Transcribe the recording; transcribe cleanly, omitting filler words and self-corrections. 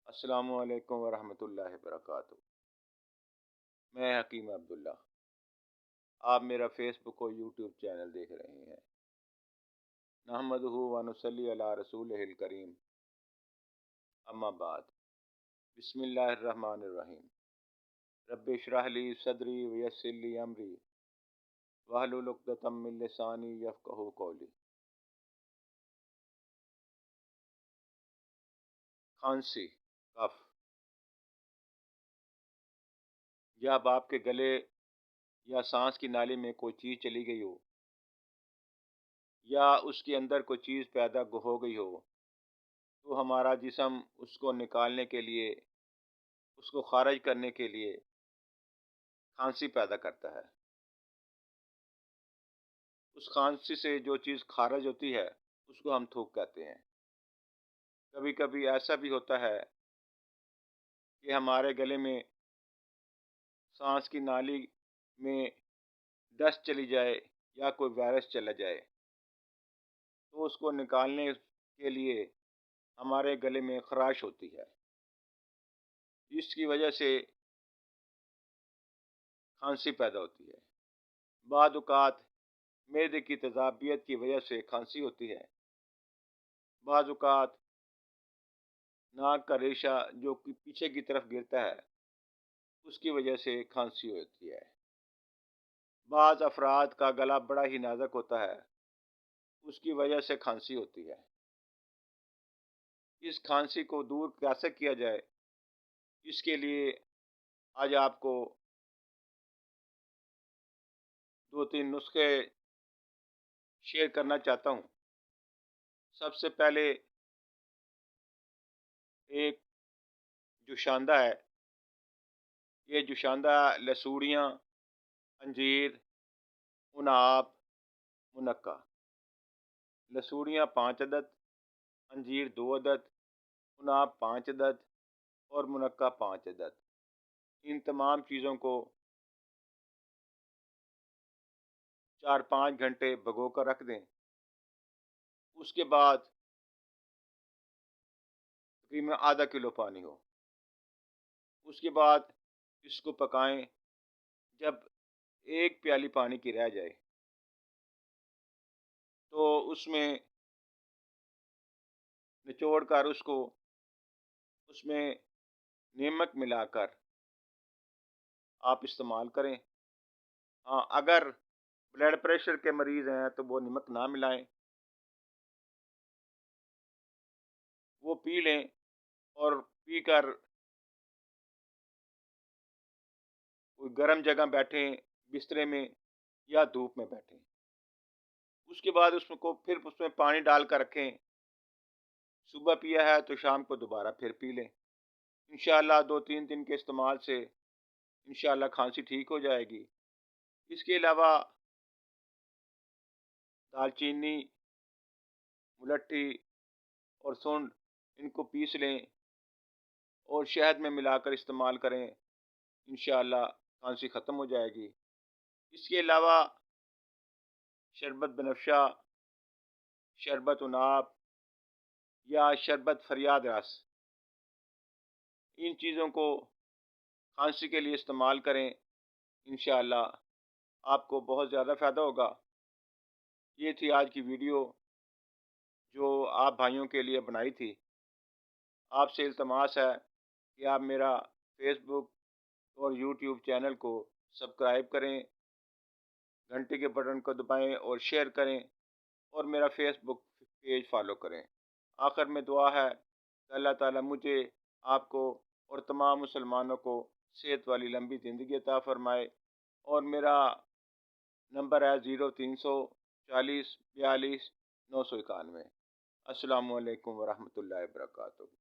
السلام علیکم ورحمۃ اللہ وبرکاتہ۔ میں حکیم عبداللہ۔ آپ میرا فیس بک اور یوٹیوب چینل دیکھ رہے ہیں۔ نحمدہ و نصلی علی رسولہ الکریم، اما بعد، بسم اللہ الرحمن الرحیم۔ رب اشرح لی صدری ویسر لی امری واحلل عقدۃ من لسانی یفقہوا قولی۔ کھانسی، کف، جب آپ کے گلے یا سانس کی نالی میں کوئی چیز چلی گئی ہو یا اس کے اندر کوئی چیز پیدا ہو گئی ہو تو ہمارا جسم اس کو نکالنے کے لیے، اس کو خارج کرنے کے لیے کھانسی پیدا کرتا ہے۔ اس کھانسی سے جو چیز خارج ہوتی ہے اس کو ہم تھوک کہتے ہیں۔ کبھی کبھی ایسا بھی ہوتا ہے کہ ہمارے گلے میں سانس کی نالی میں ڈسٹ چلی جائے یا کوئی وائرس چلا جائے تو اس کو نکالنے کے لیے ہمارے گلے میں خراش ہوتی ہے، جس کی وجہ سے کھانسی پیدا ہوتی ہے۔ بعض اوقات معدے کی تیزابیت کی وجہ سے کھانسی ہوتی ہے، بعض اوقات ناک کا ریشہ جو کہ پیچھے کی طرف گرتا ہے اس کی وجہ سے کھانسی ہوتی ہے۔ بعض افراد کا گلا بڑا ہی نازک ہوتا ہے، اس کی وجہ سے کھانسی ہوتی ہے۔ اس کھانسی کو دور کیسے کیا جائے، اس کے لیے آج آپ کو 2-3 نسخے شیئر کرنا چاہتا ہوں۔ سب سے پہلے ایک جوشاندہ ہے، یہ جوشاندہ لسوڑیاں، انجیر، عناب، منقع۔ لسوڑیاں 5 عدد، انجیر 2 عدد، عناب 5 عدد اور منقع 5 عدد۔ ان تمام چیزوں کو 4-5 گھنٹے بھگو کر رکھ دیں۔ اس کے بعد تقریباً آدھا کلو پانی ہو، اس کے بعد اس کو پکائیں۔ جب 1 پیالی پانی کی رہ جائے تو اس میں نچوڑ کر اس میں نمک ملا کر آپ استعمال کریں۔ ہاں، اگر بلڈ پریشر کے مریض ہیں تو وہ نمک نہ ملائیں، وہ پی لیں اور پی کر کوئی گرم جگہ بیٹھیں، بسترے میں یا دھوپ میں بیٹھیں۔ اس کے بعد پھر اس میں پانی ڈال کر رکھیں۔ صبح پیا ہے تو شام کو دوبارہ پھر پی لیں۔ انشاءاللہ 2-3 دن کے استعمال سے انشاءاللہ کھانسی ٹھیک ہو جائے گی۔ اس کے علاوہ دال چینی، ملٹھی اور سونڈ، ان کو پیس لیں اور شہد میں ملا کر استعمال کریں، انشاءاللہ کھانسی ختم ہو جائے گی۔ اس کے علاوہ شربت بنفشہ، شربت عناب یا شربت فریاد رس، ان چیزوں کو کھانسی کے لیے استعمال کریں، انشاءاللہ آپ کو بہت زیادہ فائدہ ہوگا۔ یہ تھی آج کی ویڈیو جو آپ بھائیوں کے لیے بنائی تھی۔ آپ سے التماس ہے کہ آپ میرا فیس بک اور یوٹیوب چینل کو سبسکرائب کریں، گھنٹی کے بٹن کو دبائیں اور شیئر کریں اور میرا فیس بک پیج فالو کریں۔ آخر میں دعا ہے کہ اللہ تعالیٰ مجھے، آپ کو اور تمام مسلمانوں کو صحت والی لمبی زندگی عطا فرمائے۔ اور میرا نمبر ہے 0340 42 991۔ السلام علیکم ورحمۃ اللہ وبرکاتہ۔